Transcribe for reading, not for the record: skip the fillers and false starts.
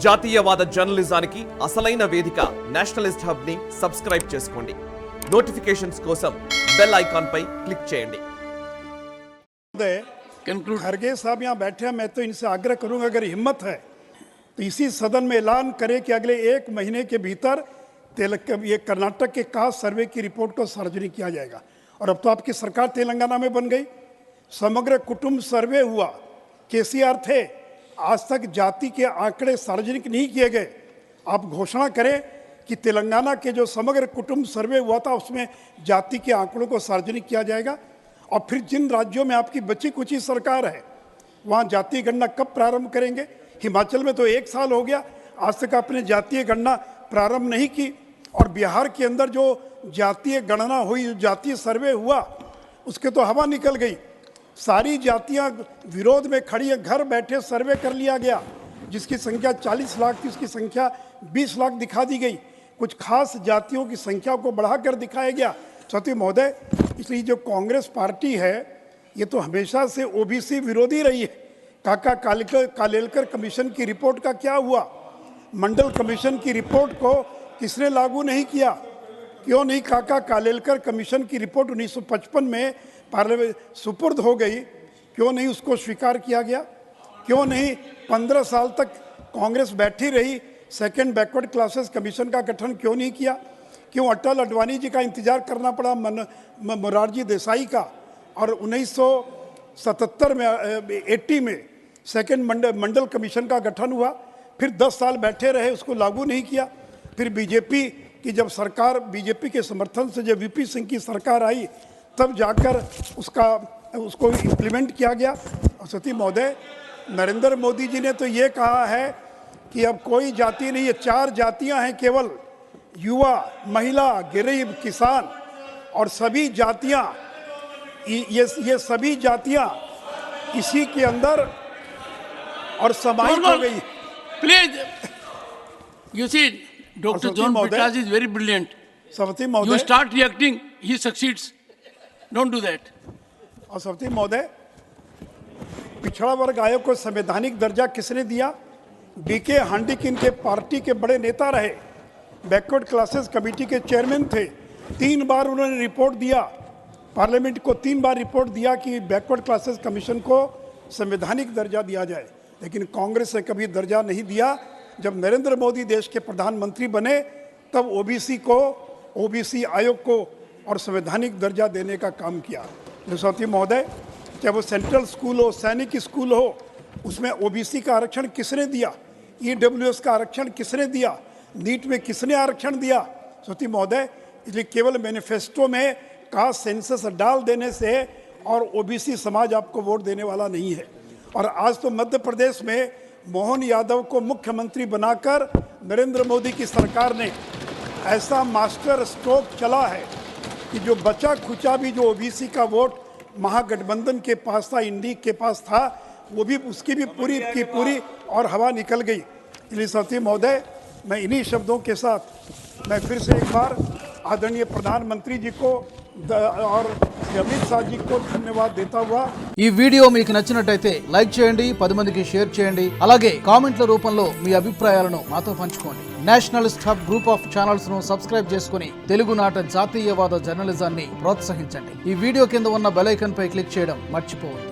జాతీయవాద జర్నలిజానికి అసలైన వేదిక నేషనలిస్ట్ హబ్ ని సబ్స్క్రైబ్ చేసుకోండి। నోటిఫికేషన్స్ కోసం बेल आइकॉन पर क्लिक చేయండి। खरगे साहब यहाँ बैठे हैं, मैं तो इनसे आग्रह करूंगा अगर हिम्मत है तो इसी सदन में ऐलान करें कि अगले 1 महीने के भीतर ये कर्नाटक के कास्ट सर्वे की रिपोर्ट को सार्वजनिक किया जाएगा। और अब तो आपकी सरकार तेलंगाना में बन गई, समग्र कुटुंब सर्वे हुआ, केसीआर थे, आज तक जाति के आंकड़े सार्वजनिक नहीं किए गए। आप घोषणा करें कि तेलंगाना के जो समग्र कुटुंब सर्वे हुआ था उसमें जाति के आंकड़ों को सार्वजनिक किया जाएगा। और फिर जिन राज्यों में आपकी बची कुची सरकार है वहाँ जातीय गणना कब प्रारंभ करेंगे? हिमाचल में तो 1 साल हो गया, आज तक आपने जातीय गणना प्रारंभ नहीं की। और बिहार के अंदर जो जातीय गणना हुई, जो जातीय सर्वे हुआ, उसके तो हवा निकल गई। सारी जातियाँ विरोध में खड़ी है, घर बैठे सर्वे कर लिया गया, जिसकी संख्या 40 लाख थी उसकी संख्या 20 लाख दिखा दी गई। कुछ खास जातियों की संख्या को बढ़ाकर दिखाया गया। सती महोदय, इसलिए जो कांग्रेस पार्टी है ये तो हमेशा से ओबीसी विरोधी रही है। काका कालेलकर कमीशन की रिपोर्ट का क्या हुआ? मंडल कमीशन की रिपोर्ट को किसने लागू नहीं किया? क्यों नहीं? काका कालेलकर कमीशन की रिपोर्ट 1955 में पार्लियामेंट सुपुर्द हो गई, क्यों नहीं उसको स्वीकार किया गया? क्यों नहीं 15 साल तक कांग्रेस बैठी रही? सेकेंड बैकवर्ड क्लासेस कमीशन का गठन क्यों नहीं किया? क्यों अटल अडवाणी जी का इंतजार करना पड़ा, मोरारजी देसाई का? और 1977 में 80 में सेकेंड मंडल कमीशन का गठन हुआ, फिर 10 साल बैठे रहे, उसको लागू नहीं किया। फिर बीजेपी की जब सरकार, बीजेपी के समर्थन से जब वीपी सिंह की सरकार आई तब जाकर उसको इम्प्लीमेंट किया गया। और सती महोदय, नरेंद्र मोदी जी ने तो ये कहा है कि अब कोई जाति नहीं है, 4 जातियां हैं केवल, युवा, महिला, गरीब, किसान, और सभी जातियां, ये सभी जातियां इसी के अंदर और समाहित हो गई। Please, you see, Dr. John Britas is very brilliant. सवती महोदय, you start reacting, he succeeds. Don't do that. और सवती महोदय, पिछड़ा वर्ग आयोग को संवैधानिक दर्जा किसने दिया? बीके हांडिक इनके पार्टी के बड़े नेता रहे, बैकवर्ड क्लासेस कमेटी के चेयरमैन थे। 3 बार उन्होंने रिपोर्ट दिया, पार्लियामेंट को 3 बार रिपोर्ट दिया कि बैकवर्ड क्लासेस कमीशन को संवैधानिक दर्जा दिया जाए, लेकिन कांग्रेस ने कभी दर्जा नहीं दिया। जब नरेंद्र मोदी देश के प्रधानमंत्री बने तब ओबीसी आयोग को और संवैधानिक दर्जा देने का काम किया। सती महोदय, चाहे वो सेंट्रल स्कूल हो, सैनिक स्कूल हो, उसमें ओबीसी का आरक्षण किसने दिया? ईडब्ल्यूएस का आरक्षण किसने दिया? नीट में किसने आरक्षण दिया? सती महोदय, इसलिए केवल मैनिफेस्टो में कास्ट सेंसस डाल देने से और ओबीसी समाज आपको वोट देने वाला नहीं है। और आज तो मध्य प्रदेश में मोहन यादव को मुख्यमंत्री बनाकर नरेंद्र मोदी की सरकार ने ऐसा मास्टर स्ट्रोक चला है कि जो बचा खुचा भी जो ओबीसी का वोट महागठबंधन के पास था, इंडी के पास था, वो भी उसकी भी पूरी की पूरी और हवा निकल गई। इसलिए सती महोदय, मैं इन्हीं शब्दों के साथ मैं फिर से एक बार आदरणीय प्रधानमंत्री जी को और अमित शाह जी को धन्यवाद देता हुआ ఈ వీడియో మీకు నచ్చినట్టయితే లైక్ చేయండి, 10 మందికి షేర్ చేయండి, అలాగే కామెంట్ల రూపంలో మీ అభిప్రాయాలను మాతో పంచుకోండి। Nationalist hub group of channels ను సబ్స్క్రైబ్ చేసుకుని తెలుగునాట జాతీయవాద జర్నలిజాన్ని ప్రోత్సహించండి। ఈ వీడియో కింద ఉన్న బెల్ ఐకాన్ పై క్లిక్ చేయడం మర్చిపోవద్దు।